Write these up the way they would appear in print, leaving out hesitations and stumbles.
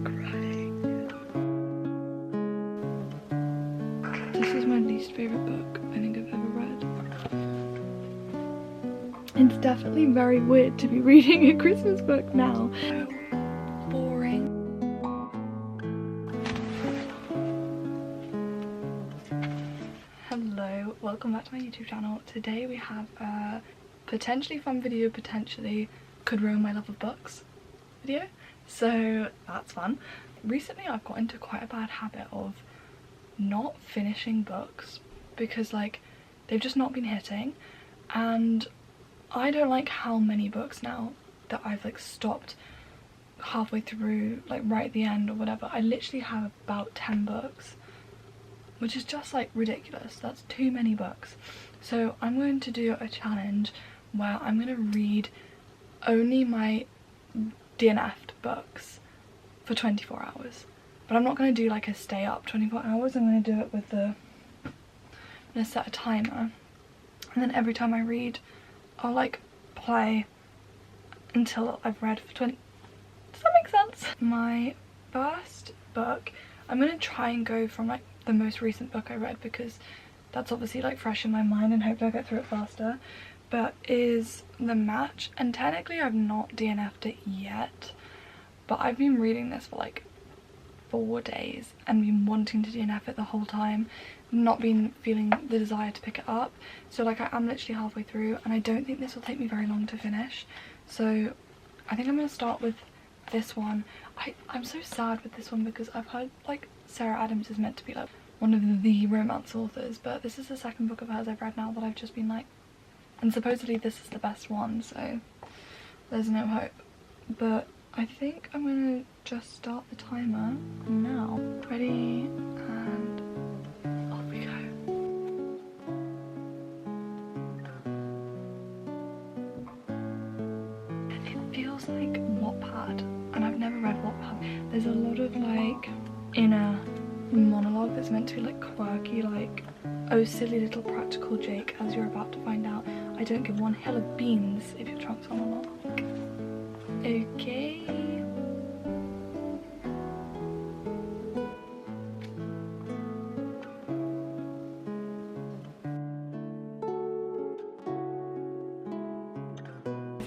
crying. This is my least favourite book I think I've ever read. It's definitely very weird to be reading a Christmas book now. So boring. Hello, welcome back to my YouTube channel. Today we have a potentially fun video, potentially could ruin my love of books video. So that's fun. Recently I've got into quite a bad habit of not finishing books because like they've just not been hitting, and I don't like how many books now that I've like stopped halfway through, like right at the end or whatever. I literally have about 10 books, which is just like ridiculous. That's too many books. So I'm going to do a challenge where I'm going to read only my DNF'd books for 24 hours. But I'm not going to do like a stay up 24 hours. I'm going to do it with the... I'm going to set a timer. And then every time I read, I'll like play until I've read for 20... Does that make sense? My first book, I'm going to try and go from like the most recent book I read because that's obviously like fresh in my mind and hopefully I'll get through it faster, but is The Match. And technically I've not DNF'd it yet, but I've been reading this for like 4 days and been wanting to DNF it the whole time, not been feeling the desire to pick it up. So like I am literally halfway through and I don't think this will take me very long to finish. So I think I'm going to start with this one. I'm so sad with this one because I've heard like Sarah Adams is meant to be like one of the romance authors, but this is the second book of hers I've read now that I've just been like, and supposedly this is the best one, so there's no hope. But I think I'm gonna just start the timer now. Ready, and off we go. It feels like Wattpad, and I've never read Wattpad. There's a lot of like inner monologue that's meant to be like quirky, like, oh silly little practical Jake, as you're about to find out, I don't give one hill of beans if your trunk's on or not. Okay.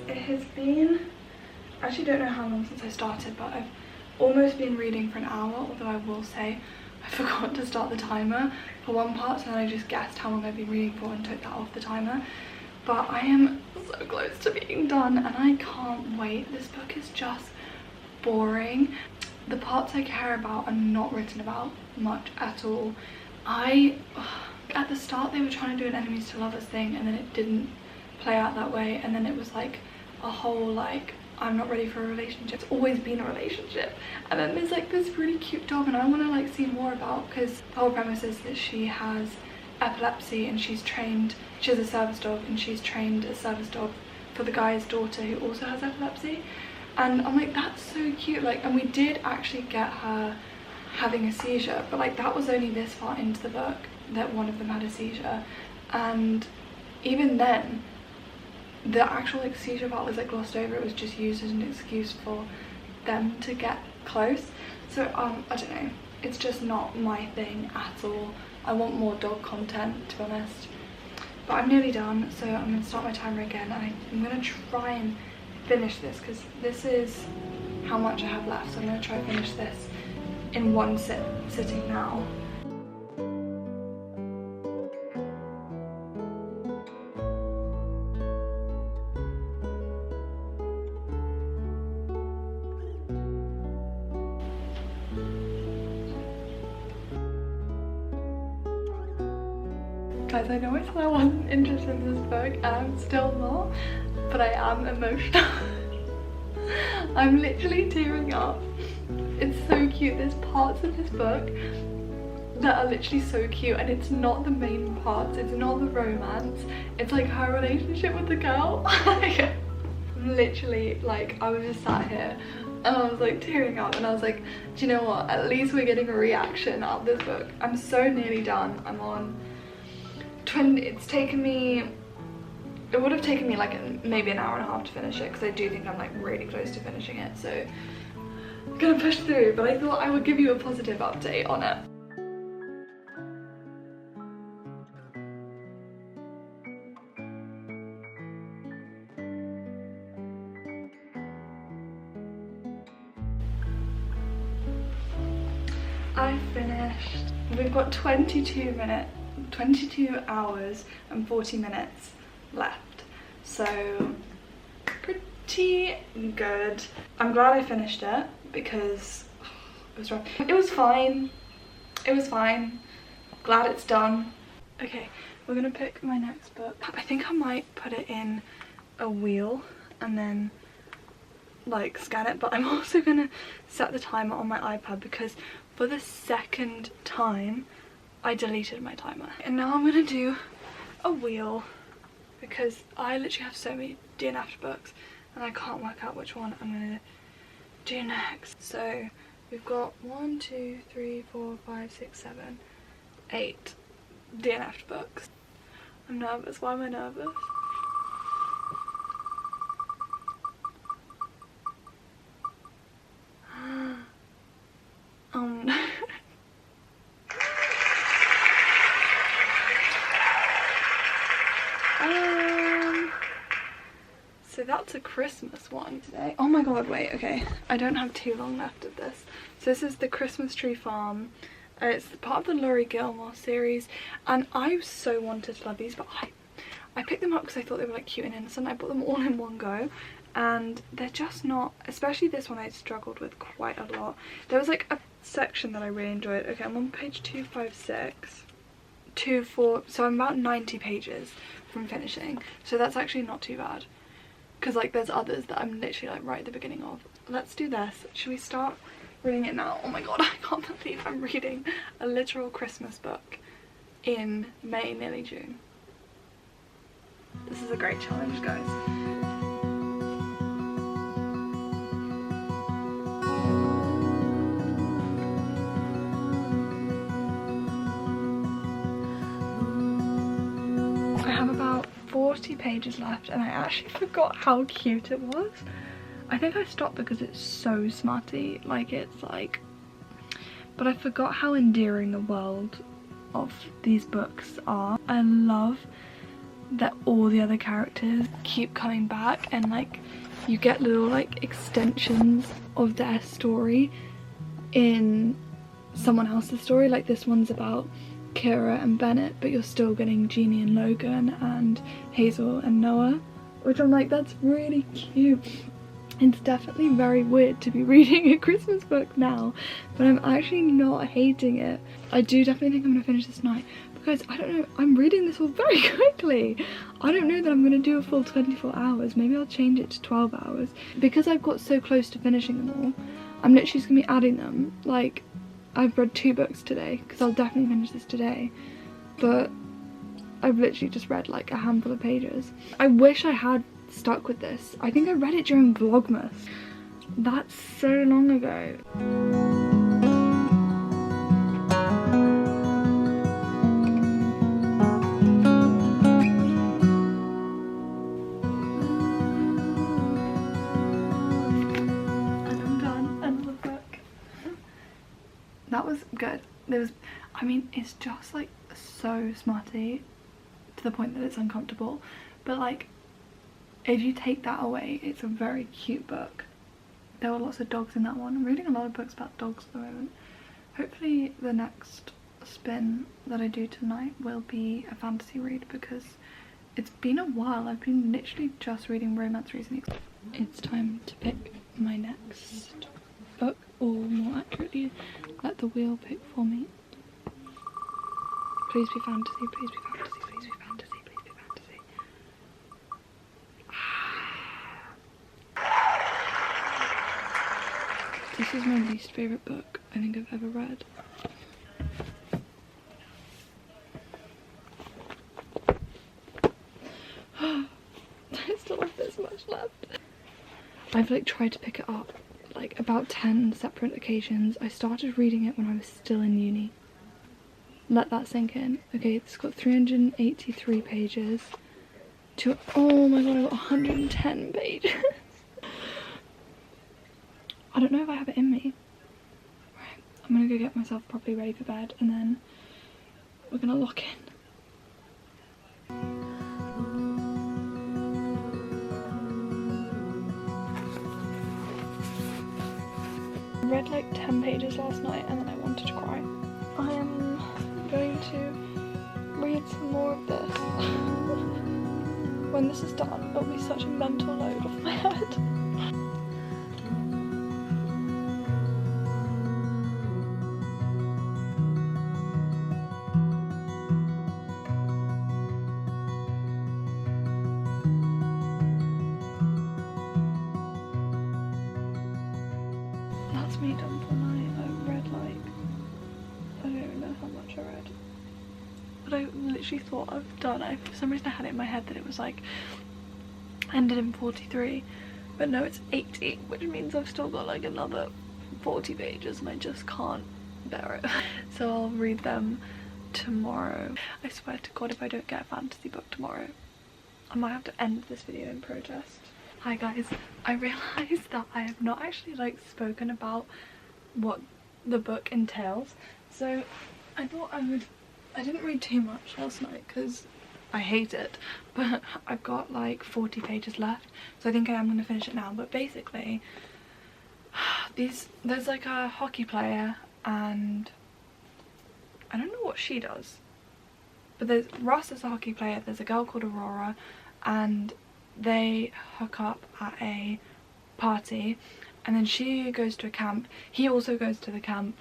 It has been, I actually don't know how long since I started, but I've almost been reading for an hour, although I will say I forgot to start the timer for one part, so then I just guessed how long I've been reading for and took that off the timer. But I am so close to being done and I can't wait. This book is just boring. The parts I care about are not written about much at all. At the start they were trying to do an enemies to lovers thing and then it didn't play out that way, and then it was like a whole like, I'm not ready for a relationship. It's always been a relationship. And then there's like this really cute dog and I want to like see more about, because the whole premise is that she has epilepsy and she's a service dog and she's trained a service dog for the guy's daughter who also has epilepsy. And I'm like, that's so cute. Like, and we did actually get her having a seizure, but like that was only this far into the book that one of them had a seizure, and even then the actual like seizure part was like glossed over. It was just used as an excuse for them to get close. So I don't know, it's just not my thing at all. I want more dog content, to be honest. But I'm nearly done, so I'm going to start my timer again and I'm going to try and finish this because this is how much I have left. So I'm going to try and finish this in one sitting now. Guys, I know I said I wasn't interested in this book and I'm still not, but I am emotional. I'm literally tearing up. It's so cute. There's parts of this book that are literally so cute and it's not the main parts, it's not the romance, it's like her relationship with the girl. Literally, like, I was just sat here and I was like tearing up and I was like, do you know what, at least we're getting a reaction out of this book. I'm so nearly done. I'm on 20, it's taken me, it would have taken me like maybe an hour and a half to finish it because I do think I'm like really close to finishing it. So gonna push through, but I thought I would give you a positive update on it. I finished. We've got 22 hours and 40 minutes left, so pretty good. I'm glad I finished it because it was rough. It was fine. It was fine. Glad it's done. Okay, we're gonna pick my next book. I think I might put it in a wheel and then like scan it, but I'm also gonna set the timer on my iPad because for the second time I deleted my timer. And now I'm gonna do a wheel because I literally have so many DNF books and I can't work out which one I'm gonna do next. So we've got 1, 2, 3, 4, 5, 6, 7, 8 DNF books. I'm nervous. Why am I nervous? Oh no. So that's a Christmas one today. Oh my god, wait, okay. I don't have too long left of this. So this is the Christmas Tree Farm. It's part of the Laurie Gilmore series, and I so wanted to love these, but I picked them up because I thought they were like cute and innocent. I bought them all in one go, and they're just not, especially this one I struggled with quite a lot. There was like a section that I really enjoyed. Okay, I'm on page 256. 24, so I'm about 90 pages from finishing, so that's actually not too bad. Because like there's others that I'm literally like right at the beginning of. Let's do this. Should we start reading it now? Oh my god, I can't believe I'm reading a literal Christmas book in May, nearly June. This is a great challenge, guys. I have about 40 pages left and I actually forgot how cute it was. I think I stopped because it's so smutty, like it's like, but I forgot how endearing the world of these books are. I love that all the other characters keep coming back and like you get little like extensions of their story in someone else's story. Like this one's about Kira and Bennett, but you're still getting Jeannie and Logan and Hazel and Noah, which I'm like, that's really cute. It's definitely very weird to be reading a Christmas book now, but I'm actually not hating it. I do definitely think I'm gonna finish this tonight because I don't know, I'm reading this all very quickly. I don't know that I'm gonna do a full 24 hours. Maybe I'll change it to 12 hours. Because I've got so close to finishing them all, I'm literally just gonna be adding them. Like, I've read 2 books today because I'll definitely finish this today, but I've literally just read like a handful of pages. I wish I had stuck with this. I think I read it during Vlogmas. That's so long ago. And I'm done. Another book. That was good. There was, I mean, it's just like so smutty to the point that it's uncomfortable, but like if you take that away, it's a very cute book. There were lots of dogs in that one. I'm reading a lot of books about dogs at the moment. Hopefully the next spin that I do tonight will be a fantasy read because it's been a while. I've been literally just reading romance recently. It's time to pick my next book, or more accurately, let the wheel pick for me. Please be fantasy, please be fantasy, please be fantasy, please be fantasy. This is my least favourite book I think I've ever read. I still have this much left. I've like tried to pick it up like about 10 separate occasions. I started reading it when I was still in uni. Let that sink in. Okay, it's got 383 pages. Oh my god, I've got 110 pages. I don't know if I have it in me. Right, I'm gonna go get myself properly ready for bed and then we're gonna lock in. I read like 10 pages last night and then I wanted to cry. I am going to read some more of this. When this is done, it'll be such a mental load off my head. That's me done for the night. I read like, I don't even know how much I read. But I literally thought I've done it. For some reason I had it in my head that it was like ended in 43, but no, it's 80, which means I've still got like another 40 pages and I just can't bear it. So I'll read them tomorrow. I swear to God, if I don't get a fantasy book tomorrow, I might have to end this video in protest. Hi guys, I realised that I have not actually like spoken about what the book entails, so I thought I didn't read too much last night because I hate it, but I've got like 40 pages left, so I think I am going to finish it now. But basically there's like a hockey player and I don't know what she does, but there's Ross is a hockey player, there's a girl called Aurora, and they hook up at a party and then she goes to a camp, he also goes to the camp,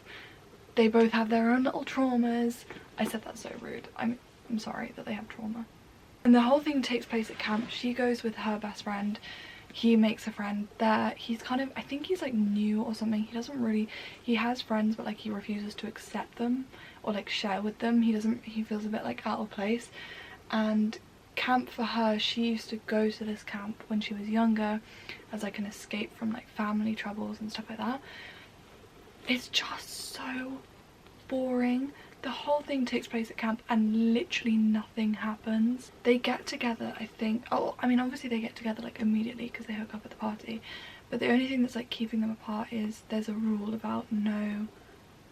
they both have their own little traumas. I said that so rude, I'm sorry that they have trauma. And the whole thing takes place at camp. She goes with her best friend, he makes a friend there, he's kind of, I think he's like new or something, he doesn't really, he has friends but like he refuses to accept them or like share with them, he feels a bit like out of place. And camp for her, she used to go to this camp when she was younger as like an escape from like family troubles and stuff like that. It's just so boring. The whole thing takes place at camp and literally nothing happens. They get together, I think, oh I mean obviously they get together like immediately because they hook up at the party, but the only thing that's like keeping them apart is there's a rule about no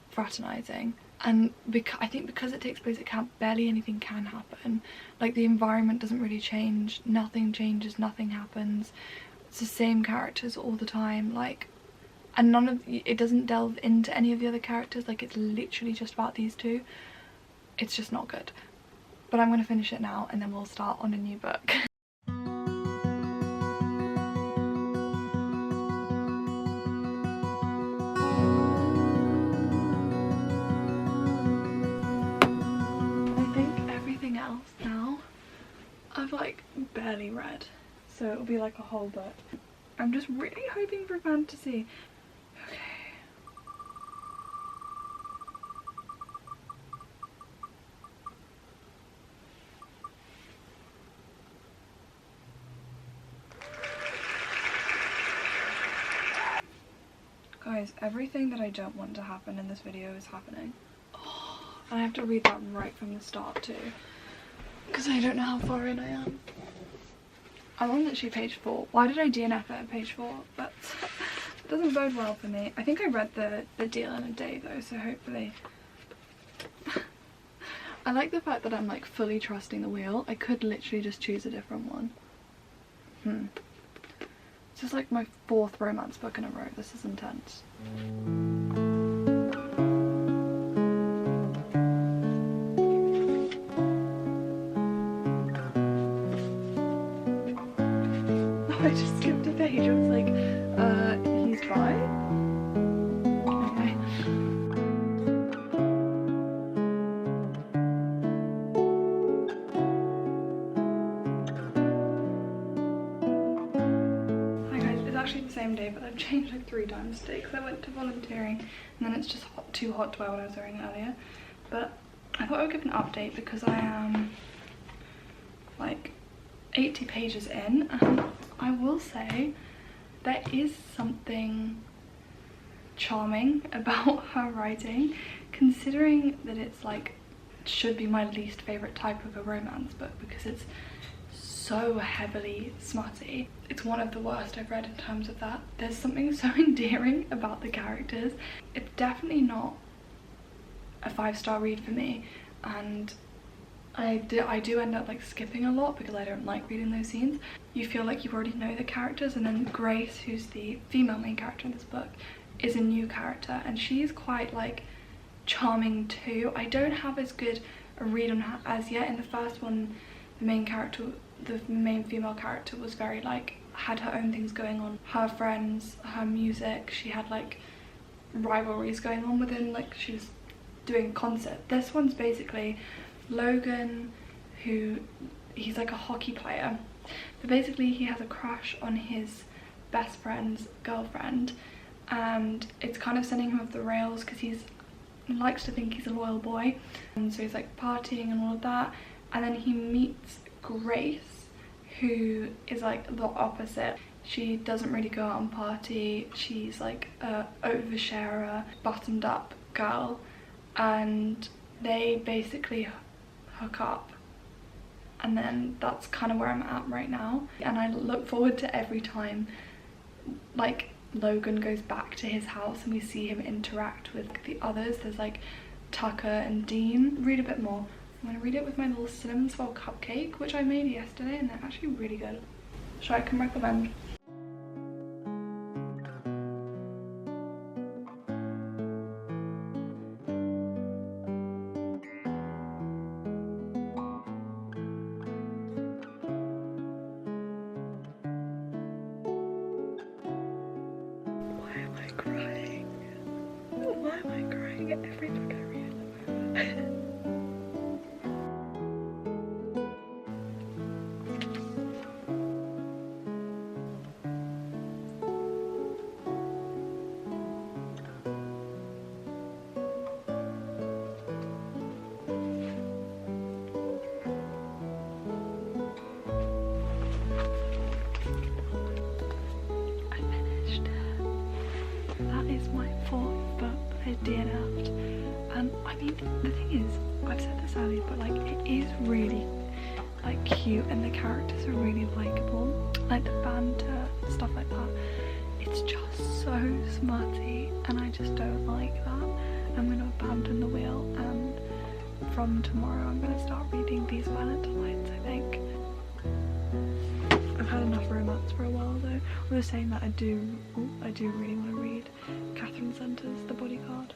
fraternizing. And I think because it takes place at camp, barely anything can happen. Like the environment doesn't really change, nothing changes, nothing happens. It's the same characters all the time, like, and it doesn't delve into any of the other characters, like it's literally just about these two. It's just not good. But I'm gonna finish it now and then we'll start on a new book. I've like barely read, so it'll be like a whole book. I'm just really hoping for fantasy. Okay. Guys, everything that I don't want to happen in this video is happening. Oh, and I have to read that right from the start too, because I don't know how far in I am. I'm on literally page 4. Why did I DNF it at page 4? That doesn't bode well for me. I think I read the deal in a day though, so hopefully. I like the fact that I'm like fully trusting the wheel. I could literally just choose a different one. This is like my 4th romance book in a row. This is intense. I just skipped a page. I was like, he's bi? Okay. Hi guys, it's actually the same day, but I've changed like 3 times today because I went to volunteering and then it's just too hot to wear what I was wearing earlier. But I thought I would give an update because I am like 80 pages in, and I will say there is something charming about her writing, considering that it's like, it should be my least favourite type of a romance book because it's so heavily smutty. It's one of the worst I've read in terms of that. There's something so endearing about the characters. It's definitely not a 5-star read for me, and I do end up like skipping a lot because I don't like reading those scenes. You feel like you already know the characters, and then Grace, who's the female main character in this book, is a new character, and she's quite like charming too. I don't have as good a read on her as yet. In the first one, the main female character was very like, had her own things going on, her friends, her music. She had like rivalries going on within, like she was doing a concert. This one's basically Logan, who he's like a hockey player, but basically he has a crush on his best friend's girlfriend, and it's kind of sending him off the rails because he likes to think he's a loyal boy, and so he's like partying and all of that. And then he meets Grace, who is like the opposite. She doesn't really go out and party. She's like a oversharer, buttoned up girl, and they basically hook up, and then that's kind of where I'm at right now. And I look forward to every time like Logan goes back to his house and we see him interact with the others. There's like Tucker and Dean. Read a bit more. I'm gonna read it with my little cinnamon swirl cupcake, which I made yesterday, and they're actually really good. So I can recommend. Why am I crying at every book I read at the moment? I finished it. That is my 4th book. I DNF'd, and I mean, the thing is, I've said this earlier, but like it is really like cute, and the characters are really likable, like the banter, stuff like that. It's just so smutty, and I just don't like that. I'm gonna abandon the wheel, and from tomorrow I'm gonna start reading These Violent Delights, I think. I've had enough romance for a while though. I was saying that I do really want to read Catherine Center's The Bodyguard.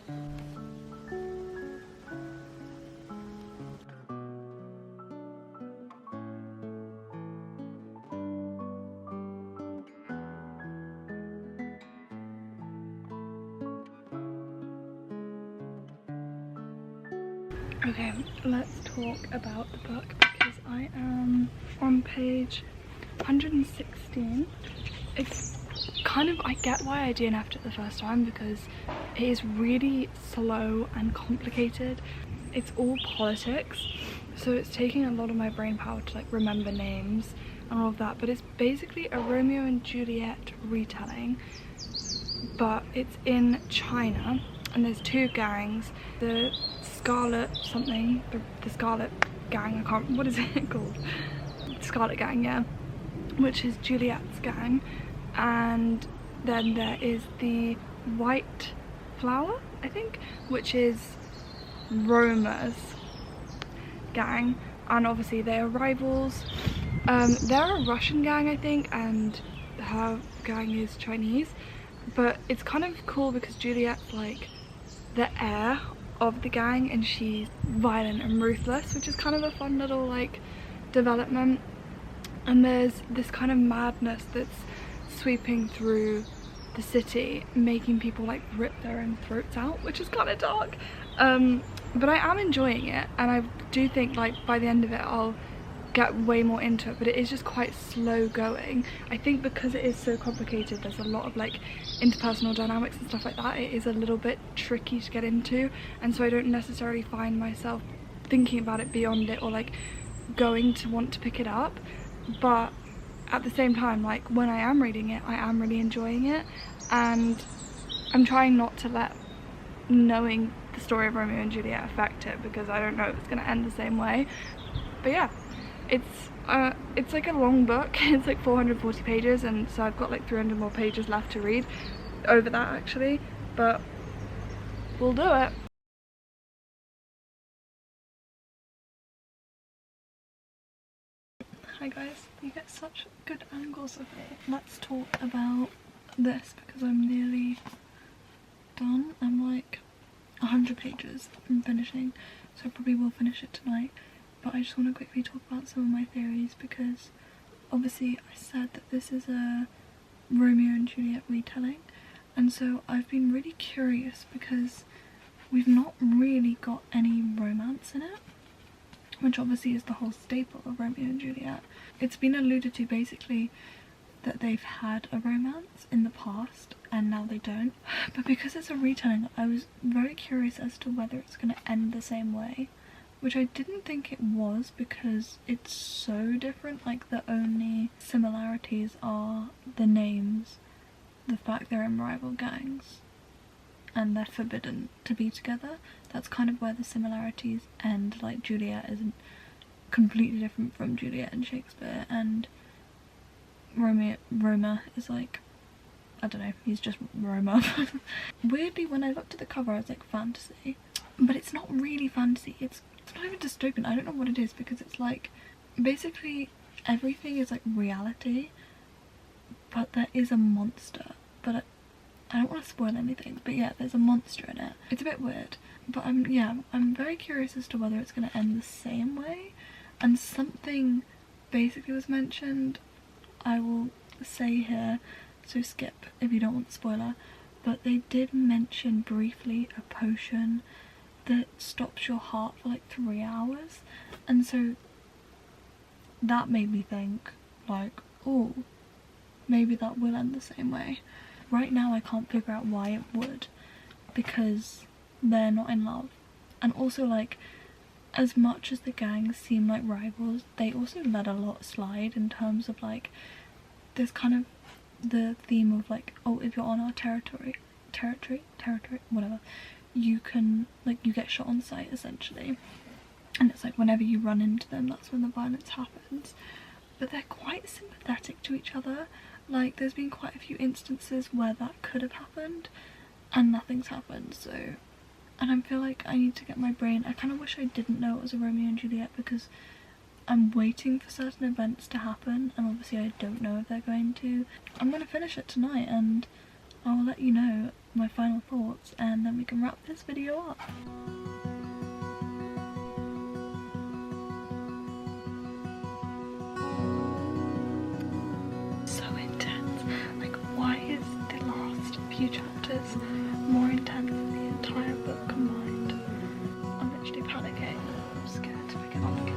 Okay, let's talk about the book because I am on page 116. It's kind of, I get why I DNF'd it the first time because it is really slow and complicated. It's all politics, so it's taking a lot of my brain power to like remember names and all of that, but it's basically a Romeo and Juliet retelling, but it's in China, and there's 2 gangs, the Scarlet something, the Scarlet Gang, I can't, what is it called? Scarlet Gang, yeah, which is Juliet's gang, and then there is the White Flower, I think, which is Roma's gang, and obviously they are rivals. They're a Russian gang, I think, and her gang is Chinese, but it's kind of cool because Juliet's like the heir of the gang, and she's violent and ruthless, which is kind of a fun little like development. And there's this kind of madness that's sweeping through the city, making people like rip their own throats out, which is kind of dark, but I am enjoying it, and I do think like by the end of it I'll get way more into it, but it is just quite slow going. I think because it is so complicated, there's a lot of like interpersonal dynamics and stuff like that, it is a little bit tricky to get into, and so I don't necessarily find myself thinking about it beyond it or like going to want to pick it up. But at the same time, like when I am reading it, I am really enjoying it, and I'm trying not to let knowing the story of Romeo and Juliet affect it, because I don't know if it's going to end the same way. But yeah, It's like a long book. It's like 440 pages, and so I've got like 300 more pages left to read, over that actually, but we'll do it. Hi guys, you get such good angles of me. Let's talk about this because I'm nearly done. I'm like 100 pages from finishing, so I probably will finish it tonight. But I just want to quickly talk about some of my theories because obviously I said that this is a Romeo and Juliet retelling, and so I've been really curious because we've not really got any romance in it, which obviously is the whole staple of Romeo and Juliet. It's been alluded to basically that they've had a romance in the past and now they don't, but because it's a retelling I was very curious as to whether it's going to end the same way, which I didn't think it was because it's so different. Like the only similarities are the names, the fact they're in rival gangs, and they're forbidden to be together. That's kind of where the similarities end. Like Juliet is completely different from Juliet and Shakespeare, and Roma is like, I don't know, he's just Roma. Weirdly, when I looked at the cover I was like fantasy, but it's not really fantasy. It's not even dystopian. I don't know what it is because it's like basically everything is like reality, but there is a monster. But I don't want to spoil anything, but yeah, there's a monster in it. It's a bit weird, but I'm very curious as to whether it's going to end the same way. And something basically was mentioned, I will say here, so skip if you don't want the spoiler, but they did mention briefly a potion that stops your heart for like 3 hours, and so that made me think like, oh, maybe that will end the same way. Right now I can't figure out why it would, because they're not in love, and also like as much as the gangs seem like rivals, they also let a lot slide in terms of like there's kind of the theme of like, oh, if you're on our territory, whatever, you can like, you get shot on sight essentially, and it's like whenever you run into them that's when the violence happens. But they're quite sympathetic to each other. Like there's been quite a few instances where that could have happened and nothing's happened. So, and I feel like I need to get my brain, I kind of wish I didn't know it was a Romeo and Juliet because I'm waiting for certain events to happen, and obviously I don't know if they're going to. I'm going to finish it tonight and I will let you know my final thoughts, and then we can wrap this video up. So intense. Like, why is the last few chapters more intense than the entire book combined? I'm literally panicking. I'm scared to pick it up again.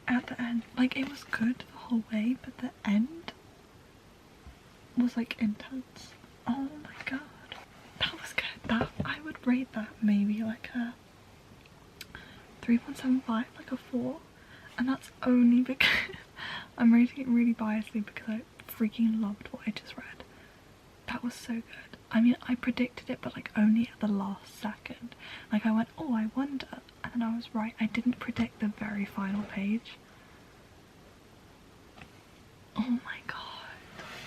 At the end, like it was good the whole way, but the end, was like intense. Oh my god, that was good. That I would rate that maybe like a 3.75, like a 4, and that's only because I'm rating it really biasly because I freaking loved what I just read. That was so good. I mean, I predicted it, but like only at the last second. Like I went, oh, I wonder, and then I was right. I didn't predict the very final page. Oh my god.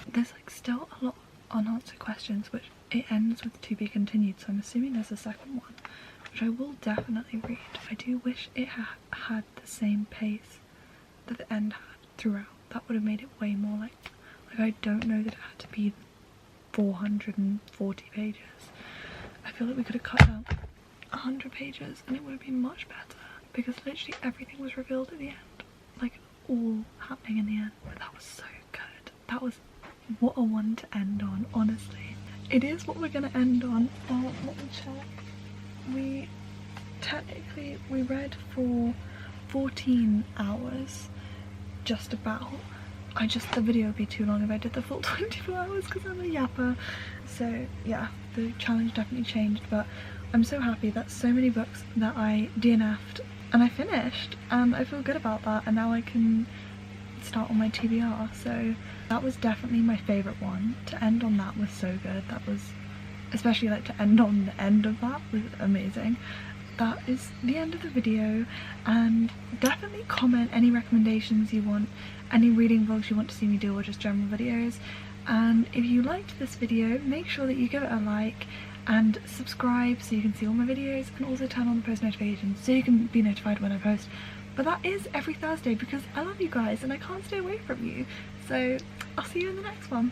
There's like still a lot of unanswered questions, which it ends with to be continued, so I'm assuming there's a second one, which I will definitely read. I do wish it had the same pace that the end had throughout. That would have made it way more like I don't know that it had to be 440 pages. I feel like we could have cut down 100 pages and it would have been much better, because literally everything was revealed at the end, like all happening in the end. But that was so good. That was what a one to end on, honestly. It is what we're gonna end on. Let me check. We read for 14 hours, just about. The video would be too long if I did the full 24 hours because I'm a yapper. So yeah, the challenge definitely changed, but I'm so happy that so many books that I DNF'd and I finished, and I feel good about that, and now I can start on my TBR. So that was definitely my favourite one. To end on that was so good. That was, especially like to end on the end of that was amazing. That is the end of the video, and definitely comment any recommendations you want, any reading vlogs you want to see me do, or just general videos. And if you liked this video, make sure that you give it a like and subscribe so you can see all my videos, and also turn on the post notifications so you can be notified when I post. But that is every Thursday because I love you guys and I can't stay away from you. So I'll see you in the next one.